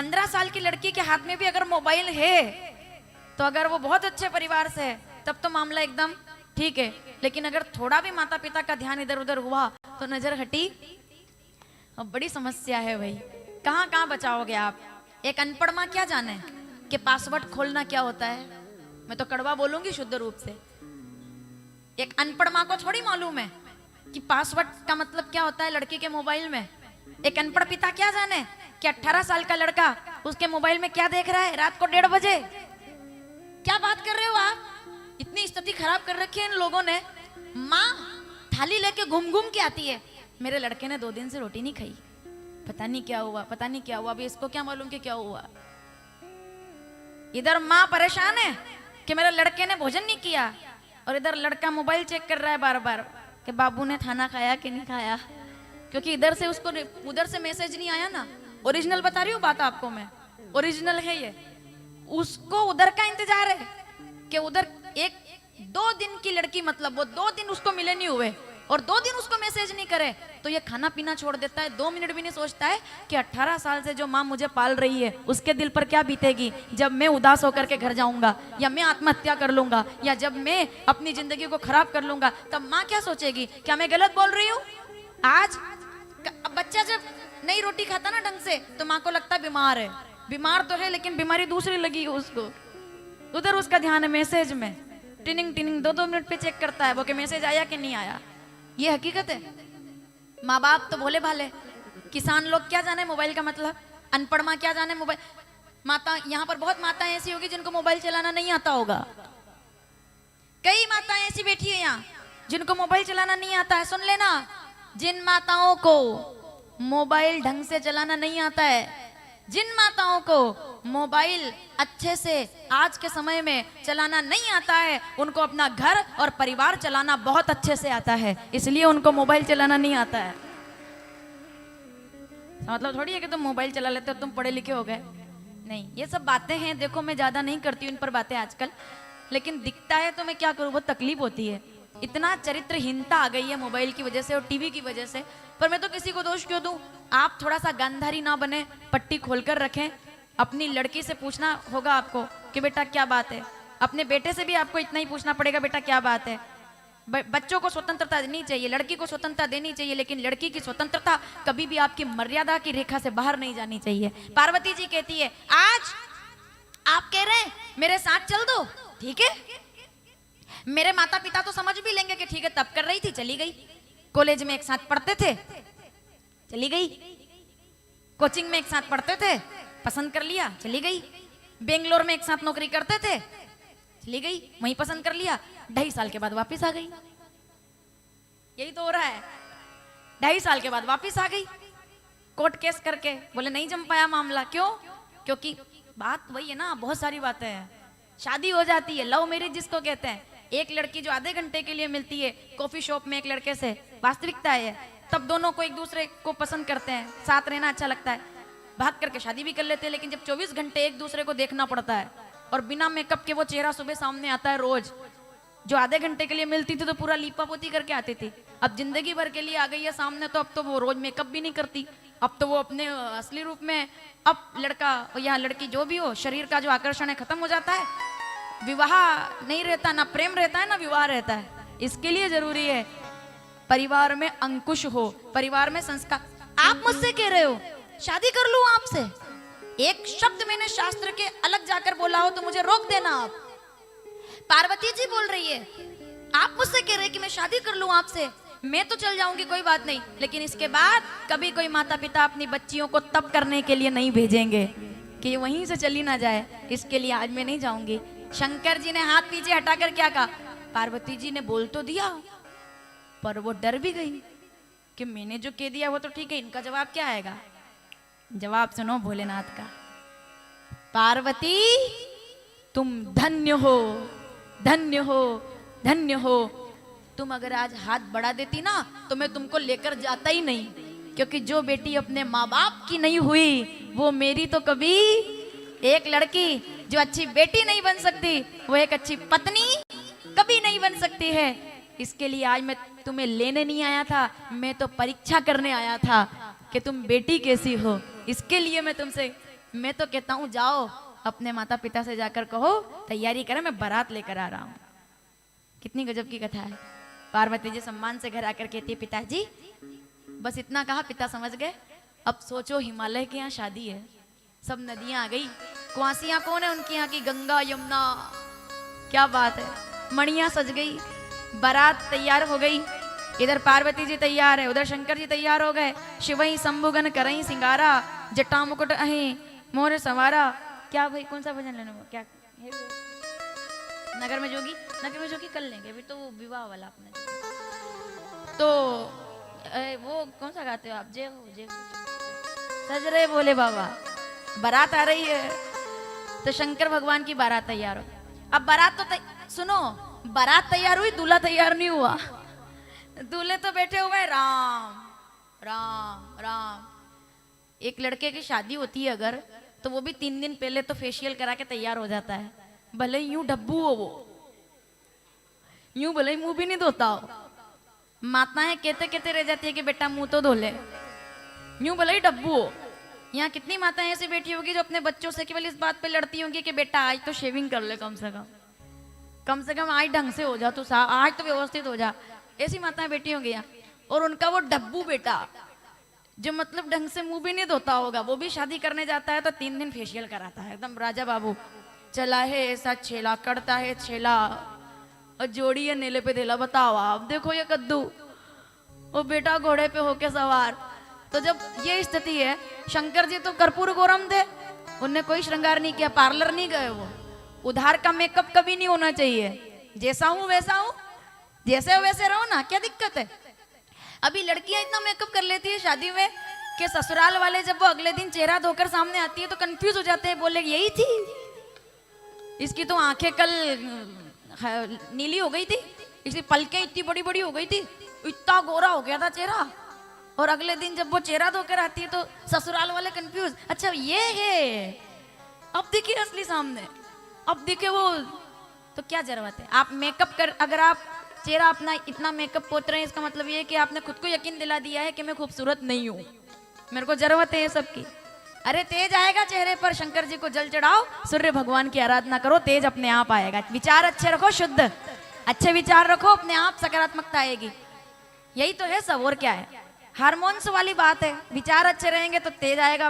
15 साल की लड़की के हाथ में भी अगर मोबाइल है तो अगर वो बहुत अच्छे परिवार से है तब तो मामला एकदम ठीक है, लेकिन अगर थोड़ा भी माता पिता का ध्यान इधर उधर हुआ तो नजर हटी, अब बड़ी समस्या है भाई। कहाँ कहाँ बचाओगे आप? एक अनपढ़ माँ क्या जाने कि पासवर्ड खोलना क्या होता है। मैं तो कड़वा बोलूंगी शुद्ध रूप से, एक अनपढ़ माँ को थोड़ी मालूम है कि पासवर्ड का मतलब क्या होता है लड़की के मोबाइल में। एक अनपढ़ पिता क्या जाने कि 18 साल का लड़का उसके मोबाइल में क्या देख रहा है रात को 1:30 बजे। क्या बात कर रहे हो आप? इतनी स्थिति खराब कर रखी है इन लोगों ने। माँ थाली लेके घूम घूम के आती है, मेरे लड़के ने 2 दिन से रोटी नहीं खाई, पता नहीं क्या हुआ, पता नहीं क्या हुआ, अभी इसको क्या मालूम कि क्या हुआ। इधर माँ परेशान है कि मेरे लड़के ने भोजन नहीं किया, और इधर लड़का मोबाइल चेक कर रहा है बार बार कि बाबू ने खाना खाया कि नहीं खाया, क्योंकि इधर से उसको उधर से मैसेज नहीं आया ना। ओरिजिनल बता रही हूँ बात आपको मैं, ओरिजिनल है ये। उसको उधर का इंतजार है कि उधर 1-2 दिन की लड़की, मतलब वो 2 दिन उसको मिले नहीं हुए और 2 दिन उसको मैसेज नहीं करे तो ये खाना पीना छोड़ देता है। 2 मिनट भी नहीं सोचता है कि 18 साल से जो माँ मुझे पाल रही है उसके दिल पर क्या बीतेगी जब मैं उदास होकर के घर जाऊंगा, या मैं आत्महत्या कर लूंगा, या जब मैं अपनी जिंदगी को खराब कर लूंगा, तब माँ क्या सोचेगी? क्या मैं गलत बोल रही हूँ? आज बच्चा जब नहीं रोटी खाता ना ढंग से तो माँ को लगता है बीमार है। बीमार तो है लेकिन बीमारी दूसरी लगी है उसको, उधर उसका ध्यान है मैसेज में। टिनिंग टिनिंग 2-2 मिनट पे चेक करता है वो कि मैसेज आया कि नहीं आया। ये हकीकत है। माँ बाप तो भोले भाले, किसान लोग क्या जाने मोबाइल का मतलब, अनपढ़ माँ क्या जाने मोबाइल। माता यहाँ पर बहुत माताएं ऐसी होगी जिनको मोबाइल चलाना नहीं आता होगा। कई माताएं ऐसी बैठी है यहाँ जिनको मोबाइल चलाना नहीं आता है। सुन लेना, जिन माताओं को मोबाइल ढंग से चलाना नहीं आता है, जिन माताओं को मोबाइल अच्छे से आज के समय में चलाना नहीं आता है, उनको अपना घर और परिवार चलाना बहुत अच्छे से आता है, इसलिए उनको मोबाइल चलाना नहीं आता है। मतलब थोड़ी है कि तुम मोबाइल चला लेते हो तुम पढ़े लिखे हो गए, नहीं। ये सब बातें हैं, देखो मैं ज्यादा नहीं करती हूँ इन पर बातें आजकल, लेकिन दिखता है तो मैं क्या करूँ, बहुत तकलीफ होती है। इतना चरित्रहीनता आ गई है मोबाइल की वजह से और टीवी की वजह से। पर मैं तो किसी को दोष क्यों दूं? आप थोड़ा सा गांधारी ना बने, पट्टी खोलकर रखें। अपनी लड़की से पूछना होगा आपको कि बेटा क्या बात है। अपने बेटे से भी आपको इतना ही पूछना पड़ेगा, बेटा क्या बात है। बच्चों को स्वतंत्रता देनी चाहिए, लड़की को स्वतंत्रता देनी चाहिए, लेकिन लड़की की स्वतंत्रता कभी भी आपकी मर्यादा की रेखा से बाहर नहीं जानी चाहिए। पार्वती जी कहती है, आज आप कह रहे हैं मेरे साथ चल दो, ठीक है। मेरे माता पिता तो समझ भी लेंगे कि ठीक है, तब कर रही थी चली गई। कॉलेज में एक साथ पढ़ते थे, चली गई। कोचिंग में एक साथ पढ़ते थे, पसंद कर लिया, चली गई। बेंगलोर में एक साथ नौकरी करते थे, चली गई, वहीं पसंद कर लिया। 2.5 साल के बाद वापस आ गई। यही तो हो रहा है, 2.5 साल के बाद वापस आ गई कोर्ट केस करके। बोले नहीं जम पाया मामला, क्यों? क्योंकि बात वही है ना, बहुत सारी बातें हैं। शादी हो जाती है, लव मैरिज जिसको कहते हैं। एक लड़की जो आधे घंटे के लिए मिलती है कॉफी शॉप में एक लड़के से, वास्तविकता है, तब दोनों को एक दूसरे को पसंद करते हैं, साथ रहना अच्छा लगता है, भाग करके शादी भी कर लेते हैं। लेकिन जब 24 घंटे एक दूसरे को देखना पड़ता है और बिना मेकअप के वो चेहरा सुबह सामने आता है रोज, जो आधे घंटे के लिए मिलती थी तो पूरा लीपा पोती करके आती थी, अब जिंदगी भर के लिए आ गई है सामने, तो अब तो वो रोज मेकअप भी नहीं करती, अब तो वो अपने असली रूप में। अब लड़का या लड़की जो भी हो, शरीर का जो आकर्षण है खत्म हो जाता है, विवाह नहीं रहता, ना प्रेम रहता है ना विवाह रहता है। इसके लिए जरूरी है परिवार में अंकुश हो, परिवार में संस्कार। आप मुझसे कह रहे हो शादी कर लूं आपसे, एक शब्द मैंने शास्त्र के अलग जाकर बोला हो तो मुझे रोक देना आप। पार्वती जी बोल रही है, आप मुझसे कह रहे हैं कि मैं शादी कर लूं आपसे, मैं तो चल जाऊंगी कोई बात नहीं, लेकिन इसके बाद कभी कोई माता पिता अपनी बच्चियों को तप करने के लिए नहीं भेजेंगे कि वहीं से चली ना जाए, इसके लिए आज मैं नहीं जाऊंगी। शंकर जी ने हाथ पीछे हटाकर क्या कहा? पार्वती जी ने बोल तो दिया पर वो डर भी गई कि मैंने जो कह दिया वो तो ठीक है, इनका जवाब क्या आएगा। जवाब सुनो भोलेनाथ का, पार्वती तुम धन्य हो, धन्य हो, धन्य हो। तुम अगर आज हाथ बढ़ा देती ना तो मैं तुमको लेकर जाता ही नहीं, क्योंकि जो बेटी अपने माँ बाप की नहीं हुई वो मेरी तो कभी, एक लड़की जो अच्छी बेटी नहीं बन सकती वो एक अच्छी पत्नी कभी नहीं बन सकती है। इसके लिए आज मैं तुम्हें लेने नहीं आया था, मैं तो परीक्षा करने आया था कि तुम बेटी कैसी हो। इसके लिए मैं तुमसे मैं तो कहता हूँ जाओ अपने माता पिता से जाकर कहो तैयारी करें, मैं बारात लेकर आ रहा हूँ। कितनी गजब की कथा है। पार्वती जी सम्मान से घर आकर कहती है पिताजी, बस इतना कहा, पिता समझ गए। अब सोचो हिमालय के यहाँ शादी है, सब नदियां आ गई, कुआसियां कौन है उनके यहाँ की, गंगा यमुना, क्या बात है, मणियां सज गई, बारात तैयार हो गई। इधर पार्वती जी तैयार है, उधर शंकर जी तैयार हो गए। शिवई शंभुगन करई सिंगारा, जटा मुकुट अहि मोर सवारा। क्या भाई कौन सा भजन लेना, क्या है नगर में जोगी, नगर में जोगी कर लेंगे, अभी तो विवाह वाला अपने। तो वो कौन सा गाते हो आप, जय हो जय हो सज रहे बोले बाबा। बारात आ रही है तो शंकर भगवान की बारात तैयार हो। अब बारात तो सुनो, बारात तैयार हुई, दूल्हा तैयार नहीं हुआ। दूल्हे तो बैठे हुए राम राम राम। एक लड़के की शादी होती है अगर, तो वो भी 3 दिन पहले तो फेशियल करा के तैयार हो जाता है, भले यूं डब्बू हो वो, यूं भले ही मुंह भी नहीं धोता हो। माताएं कहते कहते रह जाती है कि बेटा मुंह तो धो ले, यूं भले ही डब्बू हो। यहाँ कितनी माताएं ऐसी बैठी होगी जो अपने बच्चों से केवल इस बात पे लड़ती होंगी कि बेटा आज तो शेविंग कर ले, कम से कम आज ढंग से हो जा, तू आज तो व्यवस्थित हो जा। ऐसी माताएं बैठी होंगी यहाँ, और उनका वो डब्बू बेटा जो मतलब ढंग से मुंह भी नहीं धोता होगा, वो भी शादी करने जाता है तो 3 दिन फेशियल कराता है, एकदम राजा बाबू। चला है ऐसा छेला, करता है छेला, और जोड़ी है नेले पे धेला। बताओ आप, देखो ये कद्दू, वो बेटा घोड़े पे होके सवार। तो जब ये स्थिति है, शंकर जी तो कर्पूर गौरम थे, उनने कोई श्रृंगार नहीं किया, पार्लर नहीं गए वो। उधार का मेकअप कभी नहीं होना चाहिए, जैसा हूं वैसा हूं, जैसे हो वैसे रहो ना, क्या दिक्कत है। अभी लड़कियां इतना मेकअप कर लेती है शादी में कि ससुराल वाले जब वो अगले दिन चेहरा धोकर सामने आती है तो कंफ्यूज हो जाते हैं, बोले यही थी, इसकी तो आंखें कल नीली हो गई थी, इसकी पलकें इतनी बड़ी बड़ी हो गई थी, इतना गोरा हो गया था चेहरा। और अगले दिन जब वो चेहरा धोकर आती है तो ससुराल वाले कंफ्यूज, अच्छा ये है, अब दिखे असली सामने, अब दिखे वो। तो क्या जरूरत है आप मेकअप कर, अगर आप चेहरा अपना इतना मेकअप पोत रहे हैं, इसका मतलब ये है कि आपने खुद को यकीन दिला दिया है कि मैं खूबसूरत नहीं हूं, मेरे को जरूरत है ये सबकी। अरे तेज आएगा चेहरे पर, शंकर जी को जल चढ़ाओ, सूर्य भगवान की आराधना करो, तेज अपने आप आएगा। विचार अच्छे रखो, शुद्ध अच्छे विचार रखो, अपने आप सकारात्मकता आएगी। यही तो है सब, और क्या है। हार्मोन्स वाली बात है, विचार अच्छे रहेंगे तो तेज आएगा।